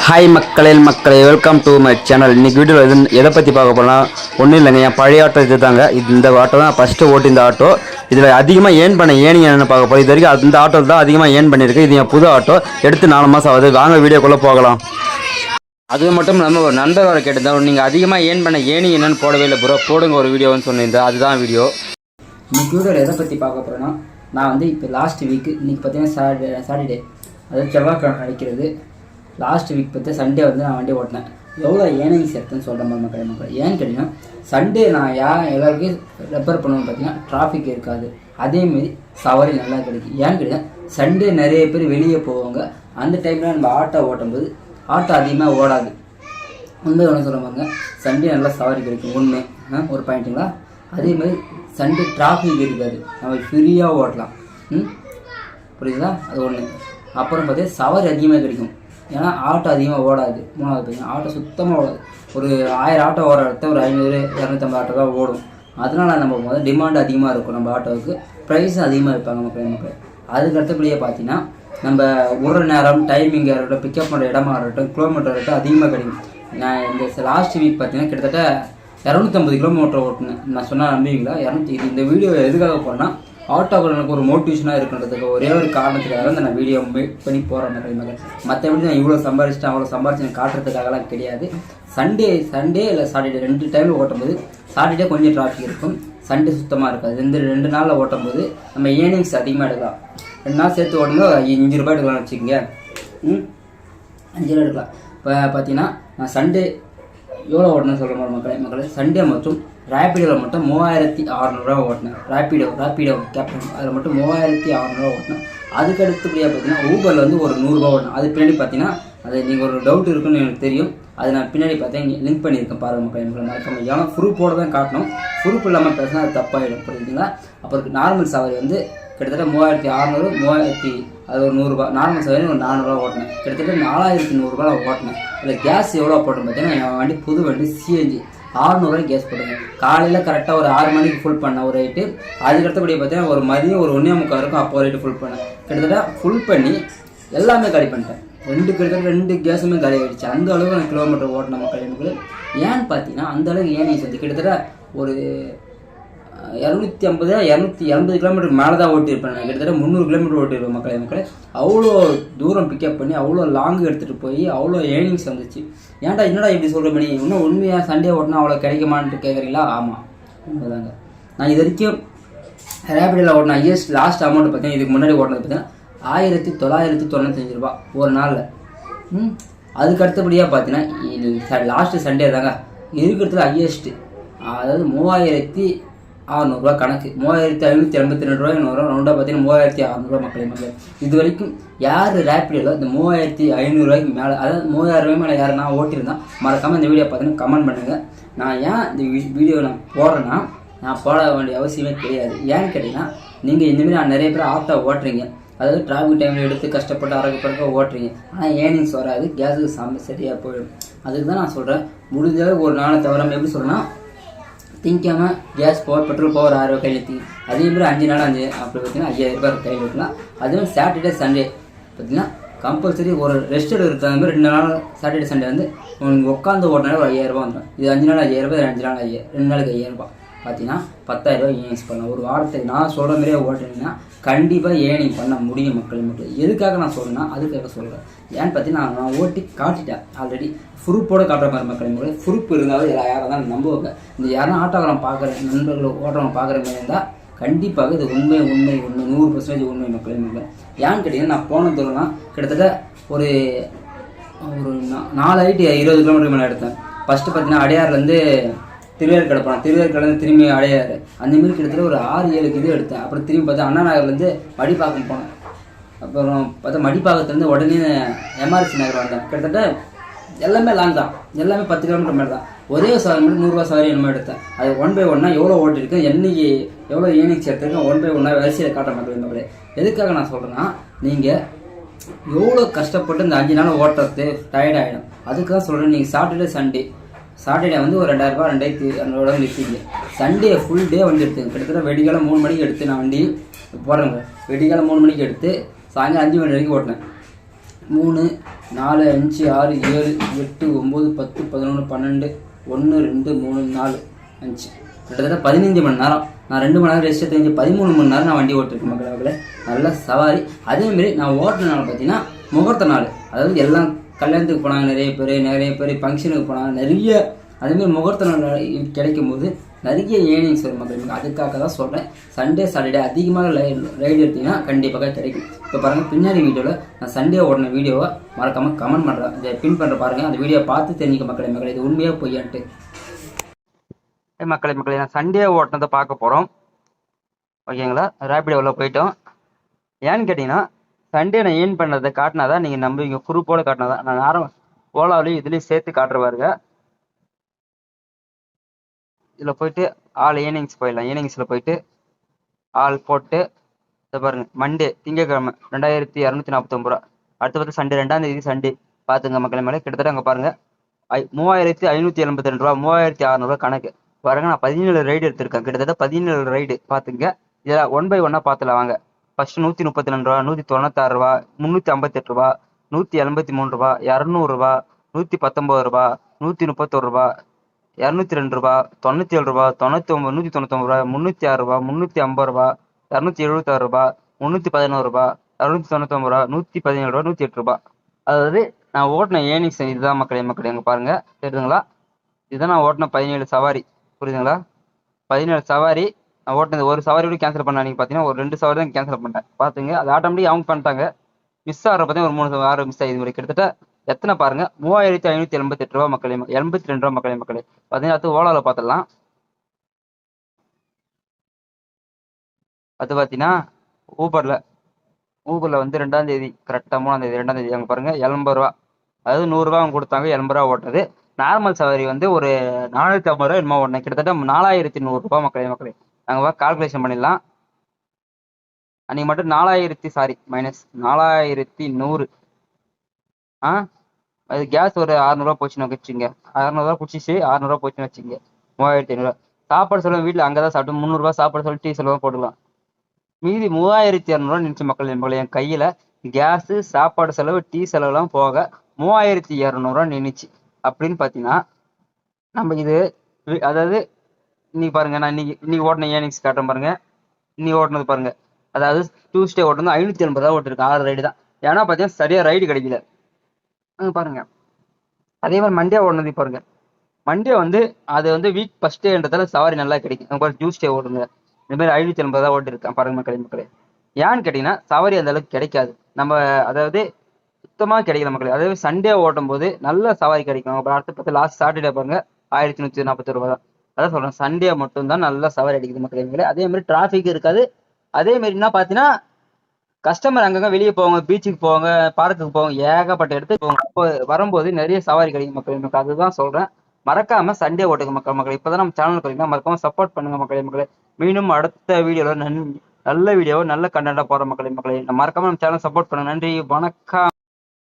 Hi மக்களே welcome to my channel. இன்றைக்கி வீடியோவில் எதை பற்றி பார்க்க போனால் ஒன்றும் இல்லைங்க, என் பழைய ஆட்டோ இது தாங்க. இந்த ஆட்டோ தான் ஃபஸ்ட்டு ஓட்டி இந்த ஆட்டோ. இதில் அதிகமாக ஏர்ன் பண்ண ஏனிங் என்னென்னு பார்க்க போகிறோம். இது வரைக்கும் இந்த ஆட்டோ தான் அதிகமாக ஏர்ன் பண்ணியிருக்கு. இது என் புது ஆட்டோ, எடுத்து 4 மாதம் ஆகுது. வாங்க வீடியோக்குள்ளே போகலாம். அது மட்டும் இல்லாமல் ஒரு நண்பர் வர கேட்டிருந்தேன், நீங்கள் அதிகமாக ஏர்ன் பண்ண ஏனிங் என்னென்னு போடவே இல்லை ப்ரோ, போடுங்க ஒரு வீடியோன்னு சொன்னிருந்தேன். அதுதான் வீடியோ. இன்றைக்கி வீடியோவில் எதை பற்றி பார்க்க போகிறேன்னா, நான் வந்து இப்போ லாஸ்ட் வீக்கு இன்றைக்கி பார்த்தீங்கன்னா சாட்டர்டே, அதாவது செவ்வாய்க்கிழமை அடிக்கிறது. லாஸ்ட் வீக் பற்றி சண்டே வந்து நான் வண்டி ஓட்டினேன். எவ்வளோ ஏர்னிங்ஸ் எடுத்துன்னு சொல்கிற மாதிரி மக்கள் ஏன்னு கேட்டிங்கன்னா, சண்டே நான் எல்லாருக்கும் ரெஃபர் பண்ணுவேன்னு பார்த்தீங்கன்னா டிராஃபிக் இருக்காது, அதேமாரி சவாரி நல்லா கிடைக்கும். ஏன்னு கேட்டிங்கன்னா சண்டே நிறைய பேர் வெளியே போவாங்க. அந்த டைமில் நம்ம ஆட்டோ ஓட்டும்போது ஆட்டோ அதிகமாக ஓடாது. உண்மை ஒன்று சொல்லுவாங்க, சண்டே நல்லா சவாரி கிடைக்கும். ஒன்று ஒரு பாயிண்ட்டுங்களா. அதேமாதிரி சண்டே டிராஃபிக் இருக்காது, நம்ம ஃப்ரீயாக ஓட்டலாம். புரியுதுங்களா? அது ஒன்று. அப்புறம் பார்த்தீங்கன்னா சவாரி அதிகமாக கிடைக்கும், ஏன்னா ஆட்டோ அதிகமாக ஓடாது. மூணாவது பார்த்தீங்கன்னா ஆட்டோ சுத்தமாக ஓடாது. ஒரு 1000 ஆட்டோ ஓடுற இடத்த ஒரு 500-250 ஆட்டோ தான் ஓடும். அதனால் நம்ம முதல்ல டிமாண்ட் அதிகமாக இருக்கும், நம்ம ஆட்டோவுக்கு ப்ரைஸும் அதிகமாக இருப்பாங்க மக்கள். அதுக்கு அடுத்தபடியாக பார்த்தீங்கன்னா நம்ம ஒரு நேரம் டைமிங்காக இருக்கட்டும், பிக்கப் பண்ணுற இடமா இருக்கட்டும், கிலோமீட்டர் இருக்கட்டும் அதிகமாக கிடைக்கும். நான் இந்த லாஸ்ட் வீக் பார்த்தீங்கன்னா கிட்டத்தட்ட 250 கிலோமீட்டர் ஓட்டினேன். நான் சொன்னால் நம்புவீங்களா? 200. இந்த வீடியோ எதுக்காக போனால் ஆட்டோக்கள் எனக்கு ஒரு மோட்டிவேஷனாக இருக்குன்றதுக்கு ஒரே ஒரு காரணத்துக்காக நான் வீடியோ பண்ணி போகிறேன் மக்கள். மற்றபடி நான் இவ்வளோ சம்பாரிச்சிட்டேன் அவ்வளோ சம்பாரிச்சு காட்டுறதுக்காகலாம் கிடையாது. சண்டே இல்லை சாட்டர்டே 2 டைமில் ஓட்டும்போது, சாட்டர்டே கொஞ்சம் டிராஃபிக் இருக்கும், சண்டே சுத்தமாக இருக்காது. 2 நாளில் ஓட்டும்போது நம்ம ஏர்னிங்ஸ் அதிகமாக எடுக்கலாம். 2 நாள் சேர்த்து ஓட்டும்போது 5 ரூபாய் எடுக்கலாம்னு வச்சுக்கோங்க. 5 ரூபா எடுக்கலாம். இப்போ பார்த்தீங்கன்னா நான் சண்டே எவ்வளோ ஓட்டணும்னு சொல்கிற மாதிரி மக்களே சண்டே மட்டும் ரேப்பிடோவில் மட்டும் 3600 ஓட்டினேன். ரேப்பிடோ கேப்டன் அதில் மட்டும் 3600 ஓட்டினேன். அதுக்கு அடுத்தபடியாக பார்த்தீங்கன்னா ஊபரில் வந்து ஒரு 100 ரூபா ஓட்டினேன். அது பின்னாடி பார்த்தீங்கன்னா அது நீங்கள் ஒரு டவுட் இருக்குன்னு எனக்கு தெரியும், அது நான் பின்னாடி பார்த்தீங்கன்னா லிங்க் பண்ணியிருக்கேன் பாருங்கள் மக்கள். மறக்காம ஏன்னா ப்ரூஃபோடு தான் காட்டணும், ப்ரூஃப் இல்லாமல் பேசினா அது தப்பாகிடும். புரியுதுங்களா? அப்புறம் நார்மல் சவாரி வந்து கிட்டத்தட்ட 3600 அது ஒரு 100 ரூபா. நார்மல் சவாரி ஒரு 400 ரூபா ஓட்டினேன். கிட்டத்தட்ட 4100 ரூபா ஓட்டினேன். அதில் கேஸ் எவ்வளோ போட்டேன்னு பார்த்தீங்கன்னா என் வண்டி புது வண்டி சிஎன்ஜி 600 கேஸ் போட்டுங்க. காலையில் கரெக்டாக ஒரு 6 மணிக்கு ஃபுல் பண்ணேன் ஒரு ரேட்டு. அதுக்கடுத்தபடி பார்த்தீங்கன்னா ஒரு மதியம் ஒரு 1:45 இருக்கும், அப்போ ரேட்டு ஃபுல் பண்ணேன். கிட்டத்தட்ட ஃபுல் பண்ணி எல்லாமே காலி பண்ணிட்டேன். கிட்டத்தட்ட 2 கேஸுமே காலி ஆகிடுச்சு. அந்த அளவுக்கு நான் கிலோமீட்டர் ஓட்டின மக்கள். ஏன்னு பார்த்தீங்கன்னா அந்த அளவுக்கு ஏர்னிங்ஸ் வந்து கிட்டத்தட்ட ஒரு 250 கிலோமீட்டருக்கு மேலே தான் ஓட்டியிருப்பேன். நான் கிட்டத்தட்ட 300 கிலோமீட்டர் ஓட்டியிருப்பேன் மக்களே. அவ்வளோ தூரம் பிக்கப் பண்ணி அவ்வளோ லாங் எடுத்துகிட்டு போய் அவ்வளோ ஏர்னிங்ஸ் வந்துச்சு. ஏன்டா என்னடா இப்படி சொல்கிற மணி, இன்னும் உண்மையாக சண்டே ஓட்டினா அவ்வளோ கிடைக்குமான்ட்டு கேட்குறீங்களா? ஆமாம், உண்மைதாங்க. நான் இது வரைக்கும் ரேபிடில் ஓட்டின ஹையஸ்ட் லாஸ்ட் அமௌண்ட் பார்த்தீங்கன்னா இதுக்கு முன்னாடி ஓட்டினது பார்த்தீங்கன்னா 1995 ரூபா ஒரு நாளில். அதுக்கு அடுத்தபடியாக பார்த்தீங்கன்னா லாஸ்ட்டு சண்டே தாங்க இருக்கிறதுல ஹையஸ்ட்டு, அதாவது 3600 கணக்கு. 3582 ரூபாய் வரும். ரவுண்டாக பார்த்தீங்கன்னா 3600 மக்களே. இது வரைக்கும் யார் ரேப்பிடில் இந்த 3500 ரூபாய்க்கு மேலே, அதாவது 3000 ரூபாய் மேலே யார் நான் ஓட்டியிருந்தேன் மறக்காமல் இந்த வீடியோ பார்த்தீங்கன்னா கமெண்ட் பண்ணுங்கள். நான் ஏன் இந்த வீடியோ நான் போடுறேன்னா, நான் போட வேண்டிய அவசியமே கிடையாது. ஏன்னு கேட்டிங்கன்னா நீங்கள் இந்தமாரி நான் நிறைய பேர் ஆட்டோ ஓட்டுறீங்க, அதாவது டிராஃபிக் டைமில் எடுத்து கஷ்டப்பட்டு அறக்க ஓட்டுறீங்க, ஆனால் ஏர்னிங்ஸ் வராது, கேஸுக்கு சரியாக போயிடும். அதுக்கு தான் நான் சொல்கிறேன், முடிஞ்சளவு ஒரு நாளை தவிர எப்படி சொல்கிறேன்னா, திங்காமல் கேஸ் பெட்ரோல் பவர் 6 ரூபா கையில் எடுத்திங்க. அதேமாதிரி 5 நாள் அப்படி பார்த்தீங்கன்னா 5000 ரூபாய் கையில் வைக்கலாம். அதேமாதிரி சாட்டர்டே சண்டே பார்த்தீங்கன்னா கம்பல்சரி ஒரு ரெஸ்ட் எடுக்கிறது. அந்த மாதிரி 2 நாள் சாட்டர்டே சண்டே வந்து உங்களுக்கு உட்காந்து ஓட்டினாலே ஒரு 5000 ரூபா வந்துடும். இது 5 நாள் 5000 ரூபாய், 5 நாள் 2 நாளுக்கு 5000 ரூபாய் பார்த்தீங்கன்னா 10000 ரூபாய் ஏர்னிங்ஸ் பண்ணலாம். ஒரு வாரத்துக்கு நான் சொல்கிற மாதிரியே ஓட்டினீங்கன்னா கண்டிப்பாக ஏர்னிங் பண்ண முடியும் மக்கள். எதுக்காக நான் சொல்கிறேன்னா அதுக்காக சொல்கிறேன். ஏன்னு பார்த்தீங்கன்னா நான் ஓட்டி காட்டிட்டேன் ஆல்ரெடி, ப்ரூஃபோடு காட்டுற மாதிரி மக்கள். ப்ரூஃப் இருந்தாலும் யாராக தான் நம்புவாங்க. இந்த யாரும் ஆட்டோகிராம் பார்க்குற நண்பர்கள் ஓட்டுறவங்க பார்க்குற மாதிரி இருந்தால் கண்டிப்பாக இது உண்மை 100% உண்மை மக்கள். ஏன்னு கேட்டிங்கன்னா நான் போன தூரம்லாம் கிட்டத்தட்ட ஒரு 4 ஆகிட்டு 20 கிலோமீட்டர் மேலே எடுத்தேன். ஃபஸ்ட்டு பார்த்தீங்கன்னா அடையாறுலேருந்து திருவேற்காடு போனேன், திருவேற்காடுலேருந்து திரும்பி அடையாறு, அந்தமாரி கிட்டத்தட்ட ஒரு 6-7 இது எடுத்தேன். அப்புறம் திரும்பி பார்த்தா அண்ணா நகர்லேருந்து மடிப்பாக்கம் போனேன். அப்புறம் பார்த்தா மடிப்பாக்கத்துலேருந்து உடனே எம்ஆர்சி நகர் வந்தேன். கிட்டத்தட்ட எல்லாமே லாங் தான், எல்லாமே 10 கிலோமீட்டர் மேலே தான். ஒரே சவாரி மட்டும் 100 ரூபா சவாரி என்னமோ எடுத்தேன். அது 1 by 1 எவ்வளோ ஓட்டிருக்கேன், என்னைக்கு எவ்வளோ ஏர்னிங்ஸ் எடுத்திருக்கேன் 1 by 1 வரிசையில் காட்ட மக்களே. எதுக்காக நான் சொல்கிறேன்னா, நீங்கள் எவ்வளோ கஷ்டப்பட்டு இந்த 5 நாள் ஓட்டுறது டயர்ட் ஆகிடும். அதுக்கு தான் சொல்கிறேன். நீங்கள் சாட்டர்டே வந்து ஒரு 2000 ரூபாய் 2200 நிற்கிங்க. சண்டே ஃபுல் டே வண்டி எடுத்துங்க. கிட்டத்தட்ட வெடிகாலம் 3 மணிக்கு எடுத்து நான் வண்டி போடுறேங்க. வெடிகாலம் 3 மணிக்கு எடுத்து சாயங்காலம் 5 மணி வரைக்கும் ஓட்டினேன். 3 4, 5, 6, 7, 8, 9, 10, 11, 12, 1, 2, 3, 4, 5 கிட்டத்தட்ட 15 மணி நேரம். நான் 2 மணி நேரம் ரெஸ்ட் எடுத்து 13 மணி நேரம் நான் வண்டி ஓட்டிருக்கேன் மக்களே. நல்ல சவாரி. அதேமாரி நான் ஓட்டுற நாள் பார்த்தீங்கன்னா முகூர்த்த நாள். அதாவது எல்லாம் கல்யாணத்துக்கு போனாங்க நிறைய பேர் ஃபங்க்ஷனுக்கு போனாங்க நிறைய. அதேமாதிரி முகூர்த்த நாள் கிடைக்கும் போது நிறைய ஏர்னிங்ஸ் வரும் மக்கள். அதுக்காக தான் சொல்கிறேன். சண்டே சாட்டர்டே அதிகமாக ரைடு எடுத்தீங்கன்னா கண்டிப்பாக கிடைக்கும். இப்போ பாருங்கள், பின்னாடி வீடியோவில் நான் சண்டே ஓடின வீடியோவை மறக்காமல் கமெண்ட் பண்ணுறேன், இதை பின் பண்ணுற பாருங்கள். அந்த வீடியோ பார்த்து தெரிஞ்சுக்க மக்களே இது உண்மையாக பொய்யான்ட்டு. மக்களே நான் சண்டே ஓட்டினதை பார்க்க போகிறோம், ஓகேங்களா? ரேபிடோவில் போயிட்டோம். ஏன்னு கேட்டிங்கன்னா சண்டே நான் ஏர்ன் பண்ணதை காட்டினாதான் நீங்கள் நம்புவீங்க. ப்ரூஃபோடு காட்டினாதான். நான் நேரம் ஓலாவிலையும் இதுலேயும் சேர்த்து காட்டுறவாருங்க. இதில் போயிட்டு ஆல் ஏர்னிங்ஸ் போயிடலாம். ஏர்னிங்ஸில் போயிட்டு ஆல் போட்டு இதை பாருங்கள், மண்டே திங்கக்கிழமை 2249 ரூபா. அடுத்து பார்த்து சண்டே 2ஆம் தேதி சண்டே பார்த்துங்க மக்களே. மேலே கிட்டத்தட்ட அங்கே பாருங்கள் 3582 ரூபா, 3600 கணக்கு பாருங்க. நான் 17 ரைடு எடுத்திருக்கேன், கிட்டத்தட்ட 17 ரைடு பார்த்துங்க. இதில் 1 by 1 பார்த்துல வாங்க. ஃபர்ஸ்ட் 132 ரூபா, 196 ரூபா, 358 ரூபா, 183 ரூபா, 200 ரூபா, 119 ரூபா, 131 ரூபா, 202 ரூபா, 97 ரூபா, 99, 199 ரூபா, 306 ரூபா, 350 ரூபா, 276 ரூபா, 311 ரூபா, 299 ரூபா, 117 ரூபா, 108 ரூபா. அதாவது நான் ஓட்டின ஏர்னிங்ஸ் இதுதான் மக்களே. அங்கே பாருங்க, தெரியுதுங்களா? இதுதான் நான் ஓட்டின 17 சவாரி, புரியுதுங்களா? 17 சவாரி நான் ஓட்டினது. ஒரு சவாரி கூட கேன்சல் பண்ண நீங்கள் பார்த்தீங்கன்னா ஒரு 2 சவாரி தான் கேன்சல் பண்ணிட்டேன் பார்த்துங்க. அது ஆட்டோமேட்டிக் அவங்க பண்ணிட்டாங்க. மிஸ் ஆகிற பார்த்தீங்கன்னா ஒரு 3 6 மிஸ் ஆகி கிட்டத்தட்ட எத்தனை பாருங்க, 3578 ரூபா மக்களே, 82 ரூபா மக்களே. பார்த்தீங்கன்னா அடுத்து ஓலாவில் பார்த்துடலாம். அது பார்த்தீங்கன்னா ஊபரில் வந்து 2ஆம் தேதி கரெக்டாக 3ஆம் தேதி 2ஆம் தேதி அங்கே பாருங்கள் 80 ரூபா. அதாவது 100 ரூபா அவங்க கொடுத்தாங்க, 80 ரூபா ஓட்டுறது. நார்மல் சவாரி வந்து ஒரு 450 ரூபா என்னமோ ஓட்டினேன். கிட்டத்தட்ட 4100 ரூபா மக்களே. நாங்கள் கால்குலேஷன் பண்ணிடலாம். அன்றைக்கி மட்டும் மைனஸ் 4100. அது கேஸ் ஒரு 600 போச்சுன்னு வச்சுங்க. 600 பிடிச்சிச்சு, 600 போச்சுன்னு வச்சுங்க, 3500. சாப்பாடு செலவு வீட்டில் அங்கே தான் சாப்பிட்டு 300 சாப்பாடு செலவு டீ செலவு போட்டுக்கலாம். மீதி 3200 நினச்சி மக்கள் என் கையில். கேஸு சாப்பாடு செலவு டீ செலவுலாம் போக 3200 நின்றுச்சு. அப்படின்னு பார்த்தீங்கன்னா நம்ம இது அதாவது இன்னைக்கு பாருங்க, நான் இன்னைக்கு ஓட்டின ஏர்னிங்ஸ் காட்டுறேன் பாருங்க. இன்னைக்கு ஓட்டினது பாருங்க, அதாவது டியூஸ்டே ஓட்டினது 580 ரூபா ஓட்டிருக்கேன். 6 ரைடு தான். ஏன்னா பார்த்தீங்கன்னா சரியா ரைடு கிடைக்கல பாருங்க. அதே மாதிரி மண்டே ஓடினது பாருங்க. மண்டே வந்து அது வந்து வீக் ஃபர்ஸ்ட் டேன்றதால சவாரி நல்லா கிடைக்கும். டியூஸ்டே ஓடுங்க இந்த மாதிரி 580 தான் ஓட்டிருக்கேன் பாருங்க மக்களே. ஏன்னு கேட்டீங்கன்னா சவாரி அந்த அளவுக்கு கிடைக்காது. நம்ம அதாவது சுத்தமாக கிடைக்கல மக்களே. அதாவது சண்டே ஓட்டும் போது நல்ல சவாரி கிடைக்கும். அப்புறம் அடுத்த பத்து லாஸ்ட் சாட்டர்டே பாருங்க 1140 ரூபா தான். அதான் சொல்றேன், சண்டே மட்டும் தான் நல்ல சவாரி அடிக்குது மக்களே. அதே மாதிரி டிராஃபிக் இருக்காது. அதே மாதிரி என்ன பார்த்தீங்கன்னா கஸ்டமர் அங்கங்க வெளியே போவாங்க, பீச்சுக்கு போவாங்க, பார்க்குக்கு போவாங்க, ஏகப்பட்ட இடத்துக்கு போவாங்க. அப்போ வரும்போது நிறைய சவாரி கிடைக்கும் மக்கள். அதுதான் சொல்றேன். மறக்காம சண்டே ஓட்டுங்க மக்கள். இப்பதான் நம்ம சேனல் பார்த்தீங்கன்னா மறக்காம சப்போர்ட் பண்ணுங்க மக்களே. மீண்டும் அடுத்த வீடியோல நல்ல வீடியோ நல்ல கண்டென்ட்டா போற மக்களே. மறக்காம நம்ம சேனல் சப்போர்ட் பண்ணுங்க. நன்றி, வணக்கம்.